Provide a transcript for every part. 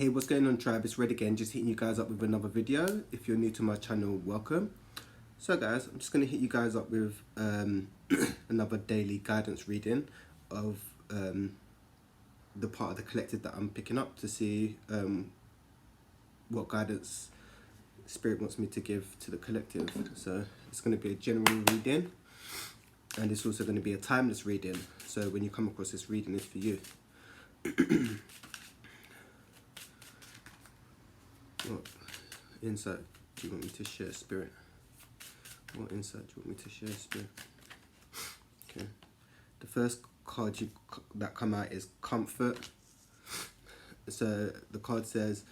Hey, what's going on, tribe? It's Red again, just hitting you guys up with another video. If you're new to my channel, welcome. So guys, I'm just going to hit you guys up with another daily guidance reading of the part of the collective that I'm picking up to see what guidance Spirit wants me to give to the collective. So it's going to be a general reading, and it's also going to be a timeless reading. So when you come across this reading, it's for you. What insight do you want me to share, Spirit? What insight do you want me to share, Spirit? Okay. The first card that come out is Comfort. So the card says,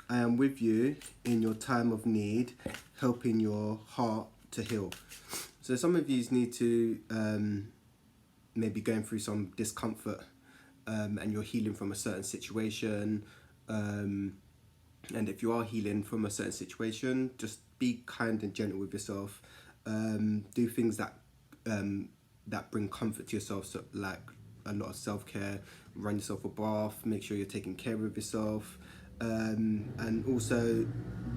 I am with you in your time of need, helping your heart to heal. So some of you need to maybe going through some discomfort and you're healing from a certain situation. And if you are healing from a certain situation, just be kind and gentle with yourself. Do things that that bring comfort to yourself, so like a lot of self-care. Run yourself a bath, make sure you're taking care of yourself, and also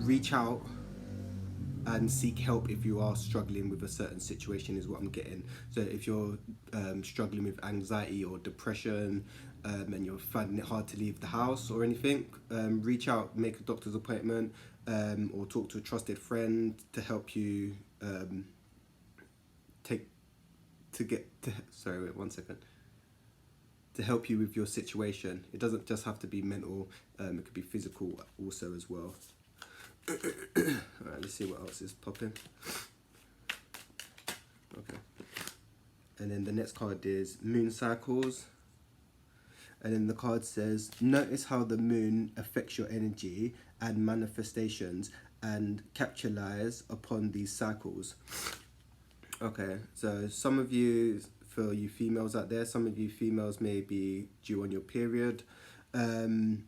reach out and seek help if you are struggling with a certain situation, is what I'm getting. So if you're struggling with anxiety or depression, and you're finding it hard to leave the house or anything, reach out, make a doctor's appointment, or talk to a trusted friend to help you to help you with your situation. It doesn't just have to be mental, it could be physical also as well. Alright, let's see what else is popping. Okay. And then the next card is Moon Cycles. And then the card says, notice how the moon affects your energy and manifestations and capitalize upon these cycles. Okay, so some of you, for you females out there, some of you females may be due on your period. And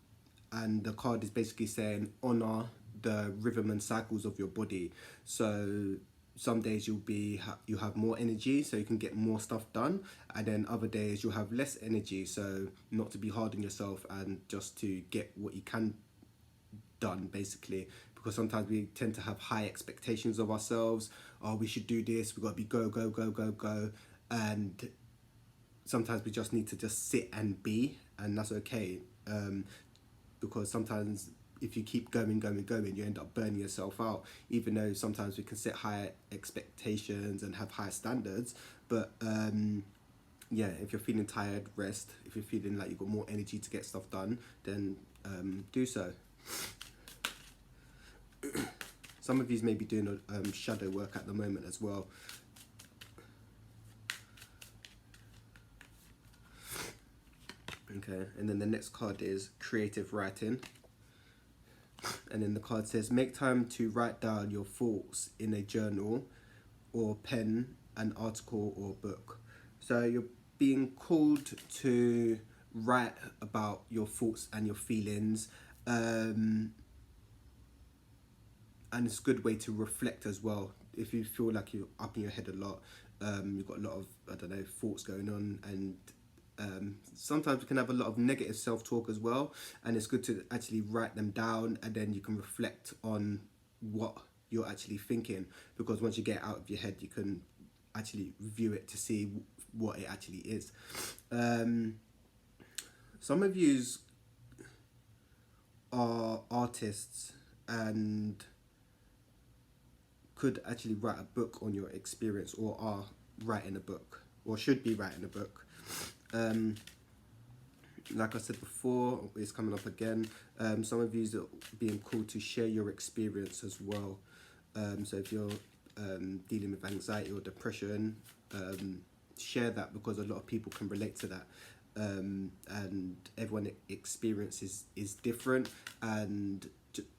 the card is basically saying honor the rhythm and cycles of your body. So some days you have more energy, so you can get more stuff done, and then other days you'll have less energy, so not to be hard on yourself and just to get what you can done, basically, because sometimes we tend to have high expectations of ourselves. Oh, we should do this, we've got to be go, and sometimes we just need to just sit and be, and that's okay, because sometimes if you keep going, you end up burning yourself out, even though sometimes we can set high expectations and have high standards. But yeah, if you're feeling tired, rest. If you're feeling like you've got more energy to get stuff done, then do so. Some of you may be doing shadow work at the moment as well. Okay, and then the next card is Creative Writing. And then the card says, make time to write down your thoughts in a journal or pen, an article or book. So you're being called to write about your thoughts and your feelings. And it's a good way to reflect as well. If you feel like you're up in your head a lot, you've got a lot of, I don't know, thoughts going on, and sometimes we can have a lot of negative self-talk as well, and it's good to actually write them down, and then you can reflect on what you're actually thinking, because once you get out of your head, you can actually review it to see what it actually is. Some of yous are artists and could actually write a book on your experience, or are writing a book, or should be writing a book. Like I said before, it's coming up again. Some of you are being called to share your experience as well. So if you're dealing with anxiety or depression, share that, because a lot of people can relate to that. And everyone's experience is different, and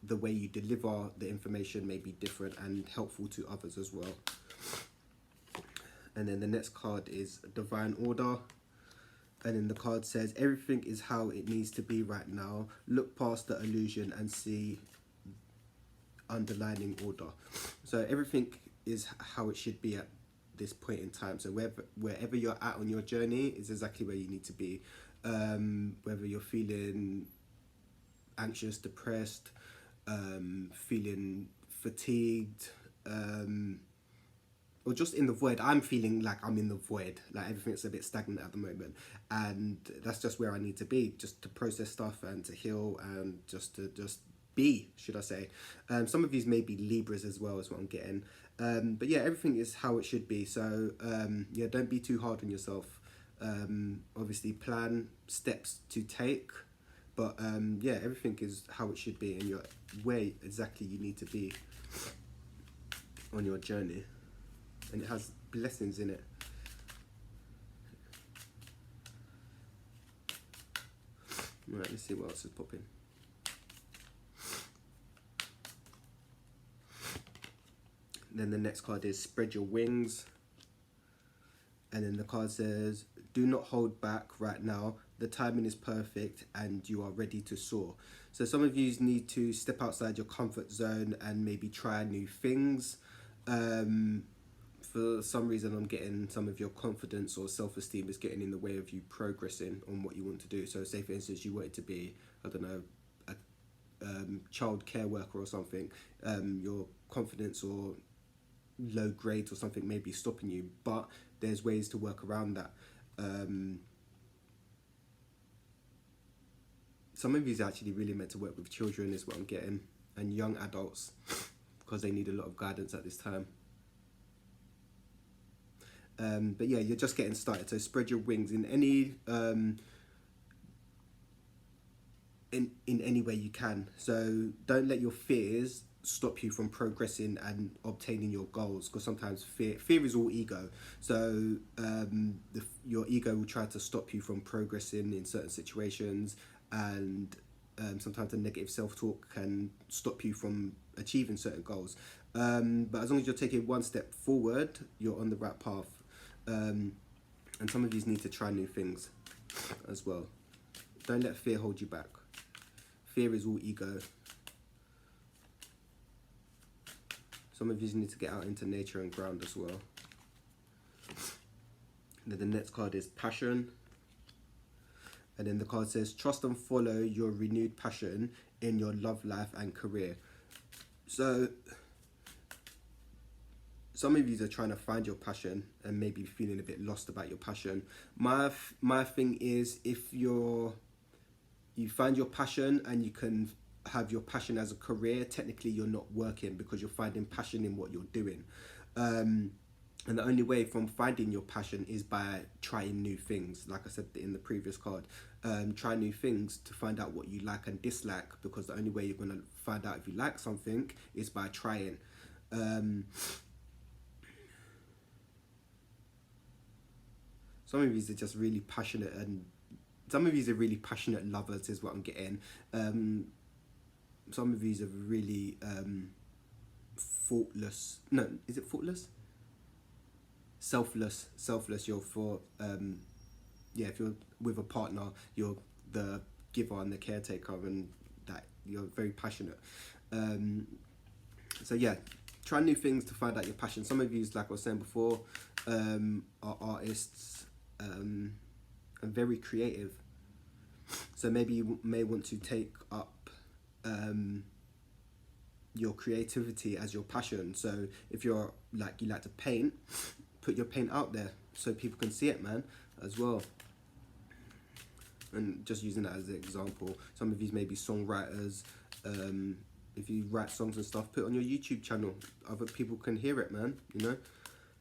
the way you deliver the information may be different and helpful to others as well. And then the next card is Divine Order. And then the card says, everything is how it needs to be right now. Look past the illusion and see underlining order. So everything is how it should be at this point in time. So wherever you're at on your journey is exactly where you need to be. Whether you're feeling anxious, depressed, feeling fatigued, or just in the void. I'm feeling like I'm in the void, like everything's a bit stagnant at the moment, and that's just where I need to be, just to process stuff and to heal and just to be, should I say. Some of these may be Libras as well, is what I'm getting. But yeah, everything is how it should be. So yeah, don't be too hard on yourself. Obviously plan steps to take, but yeah, everything is how it should be, and you're where exactly you need to be on your journey, and it has blessings in it. Right, let's see what else is popping. Then the next card is spread your wings. And then the card says, do not hold back right now. The timing is perfect and you are ready to soar. So some of you need to step outside your comfort zone and maybe try new things. For some reason, I'm getting some of your confidence or self-esteem is getting in the way of you progressing on what you want to do. So say, for instance, you wanted to be, I don't know, a child care worker or something. Your confidence or low grades or something may be stopping you, but there's ways to work around that. Some of you is actually really meant to work with children, is what I'm getting, and young adults, because they need a lot of guidance at this time. But yeah, you're just getting started, so spread your wings in any in any way you can. So don't let your fears stop you from progressing and obtaining your goals, because sometimes fear is all ego. So your ego will try to stop you from progressing in certain situations, and sometimes the negative self-talk can stop you from achieving certain goals. But as long as you're taking one step forward, you're on the right path. And some of you need to try new things as well. Don't let fear hold you back. Fear is all ego. Some of you need to get out into nature and ground as well. And then the next card is passion. And then the card says, trust and follow your renewed passion in your love life and career. So some of you are trying to find your passion and maybe feeling a bit lost about your passion. My thing is, if you find your passion and you can have your passion as a career, technically you're not working, because you're finding passion in what you're doing. And the only way from finding your passion is by trying new things. Like I said in the previous card, try new things to find out what you like and dislike, because the only way you're going to find out if you like something is by trying. Some of you are just really passionate, and some of you are really passionate lovers, is what I'm getting. Some of you are really thoughtless. No, is it thoughtless? Selfless. You're for yeah, if you're with a partner, you're the giver and the caretaker, and that you're very passionate. So yeah, try new things to find out your passion. Some of you, like I was saying before, are artists and very creative. So maybe you may want to take up your creativity as your passion. So if you're like, you like to paint, put your paint out there so people can see it, man, as well. And just using that as an example, some of these may be songwriters. If you write songs and stuff, put it on your YouTube channel. Other people can hear it, man. You know,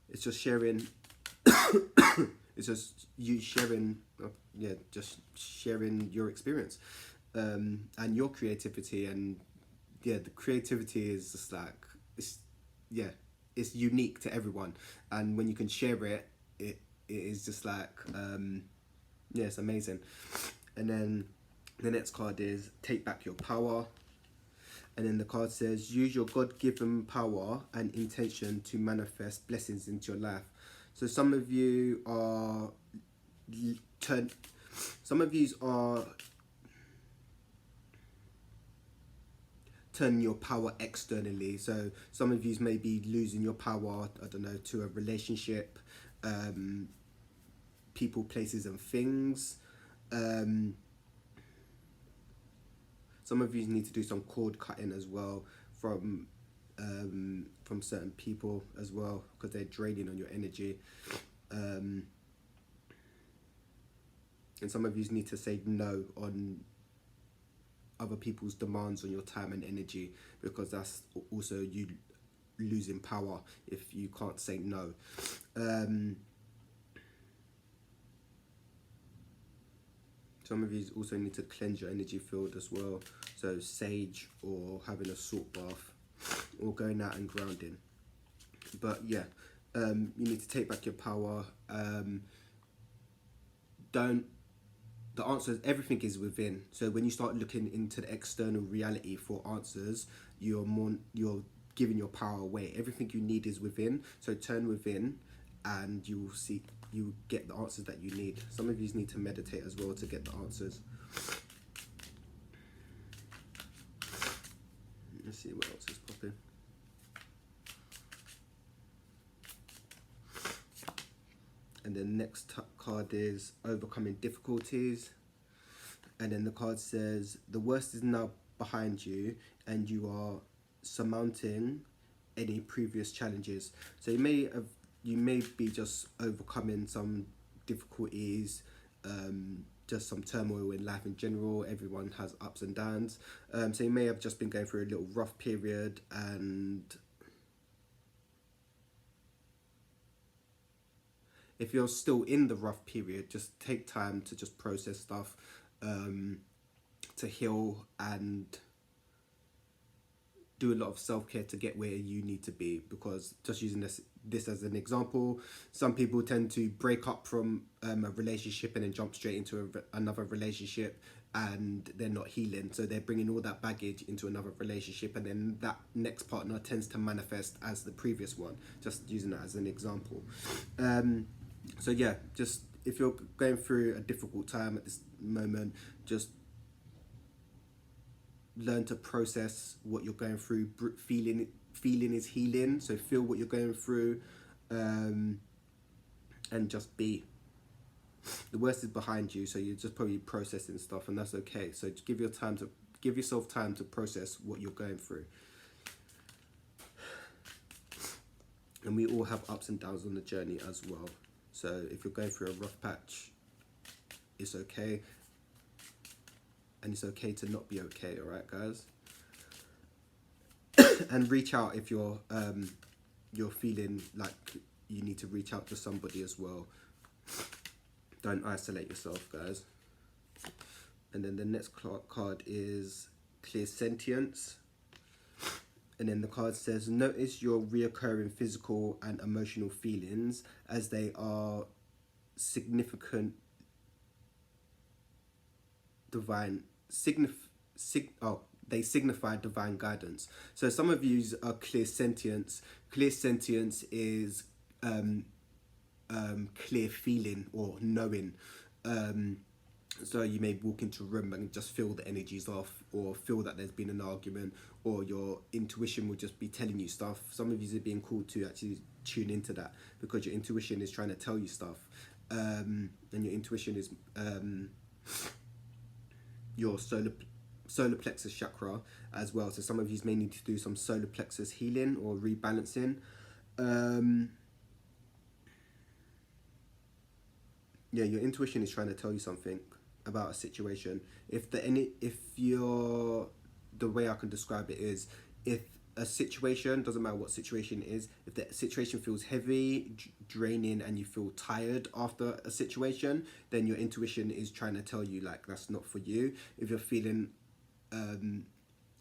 it's just sharing. It's just you sharing, yeah, just sharing your experience and your creativity. And yeah, the creativity is just like, it's unique to everyone. And when you can share it, it is just like, yeah, it's amazing. And then the next card is take back your power. And then the card says, use your God-given power and intention to manifest blessings into your life. So some of you are turning your power externally. So some of you may be losing your power, I don't know, to a relationship, people, places and things. Some Some of you need to do some cord cutting as well from certain people as well, because they're draining on your energy. And some of you need to say no on other people's demands on your time and energy, because that's also you losing power if you can't say no. Some of you also need to cleanse your energy field as well, so sage or having a salt bath or going out and grounding. But yeah, you need to take back your power. The answers, everything is within. So when you start looking into the external reality for answers, you're giving your power away. Everything you need is within. So turn within, and you will see, you get the answers that you need. Some of you need to meditate as well to get the answers. Let's see what else is popping. And the next card is overcoming difficulties. And then the card says, the worst is now behind you and you are surmounting any previous challenges. So you may be just overcoming some difficulties, just some turmoil in life in general. Everyone has ups and downs. So you may have just been going through a little rough period, and if you're still in the rough period, just take time to just process stuff, to heal, and do a lot of self-care to get where you need to be. Because just using this as an example, some people tend to break up from a relationship and then jump straight into another relationship, and they're not healing, so they're bringing all that baggage into another relationship, and then that next partner tends to manifest as the previous one, just using that as an example. So yeah, just if you're going through a difficult time at this moment, just learn to process what you're going through. Feeling is healing, so feel what you're going through, and just be. The worst is behind you, so you're just probably processing stuff, and that's okay. So just give yourself time to process what you're going through. And we all have ups and downs on the journey as well. So if you're going through a rough patch, it's okay. And it's okay to not be okay, alright guys? And reach out if you're feeling like you need to reach out to somebody as well. Don't isolate yourself, guys. And then the next card is Clear Sentience. And then the card says, notice your reoccurring physical and emotional feelings as they are significant they signify divine guidance. So some of you are clear sentience. Clear sentience is clear feeling or knowing. So you may walk into a room and just feel the energies off, or feel that there's been an argument, or your intuition will just be telling you stuff. Some of you are being called to actually tune into that, because your intuition is trying to tell you stuff. And your intuition is your solar plexus chakra as well. So some of you may need to do some solar plexus healing or rebalancing. Yeah, your intuition is trying to tell you something about a situation. The way I can describe it is, if a situation, doesn't matter what situation it is, if the situation feels heavy, draining, and you feel tired after a situation, then your intuition is trying to tell you, like, that's not for you. If you're feeling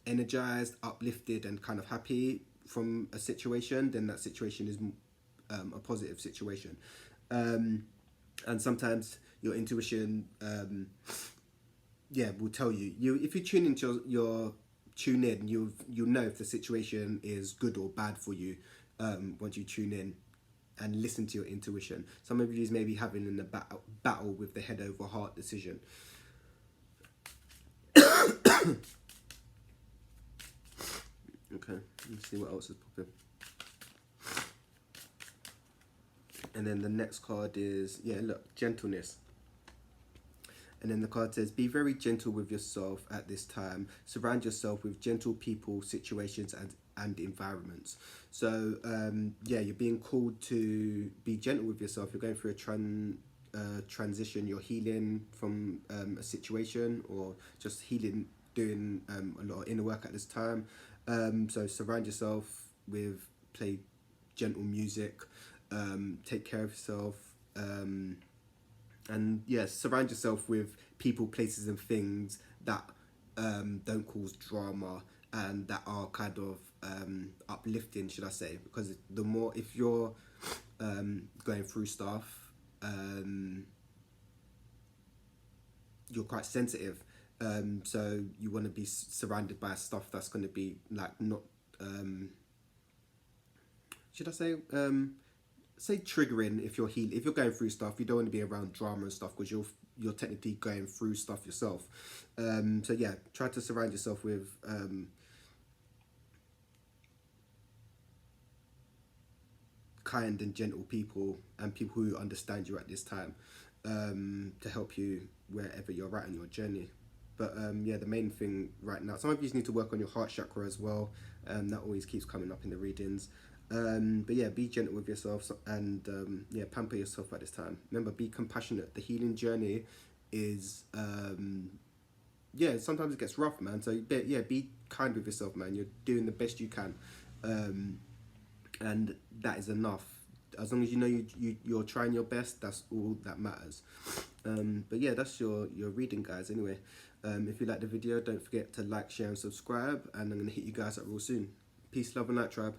energized, uplifted, and kind of happy from a situation, then that situation is a positive situation. And sometimes your intuition will tell you. If you tune into your tune in, you'll know if the situation is good or bad for you, once you tune in and listen to your intuition. Some of you may be having a battle with the head over heart decision. Okay, let's see what else is popping. And then the next card is, gentleness. And then the card says, be very gentle with yourself at this time. Surround yourself with gentle people, situations, and environments. So, yeah, you're being called to be gentle with yourself. You're going through a transition. You're healing from a situation, or just healing, doing a lot of inner work at this time. So surround yourself with, play gentle music, take care of yourself. And yes, surround yourself with people, places, and things that don't cause drama and that are kind of uplifting, should I say? Because the more, if you're going through stuff, you're quite sensitive. So you want to be surrounded by stuff that's going to be like not, should I say triggering. If if you're going through stuff, you don't want to be around drama and stuff, because you're technically going through stuff yourself. So yeah, try to surround yourself with kind and gentle people, and people who understand you at this time, to help you wherever you're at in your journey. But yeah, the main thing right now, some of you need to work on your heart chakra as well. That always keeps coming up in the readings. But yeah, be gentle with yourself, and yeah, pamper yourself at this time. Remember, be compassionate. The healing journey is, yeah, sometimes it gets rough, man. So yeah, be kind with yourself, man. You're doing the best you can, and that is enough. As long as you know you're trying your best, that's all that matters. But yeah, that's your reading, guys. Anyway, if you like the video, don't forget to like, share, and subscribe. And I'm gonna hit you guys up real soon. Peace, love, and light, tribe.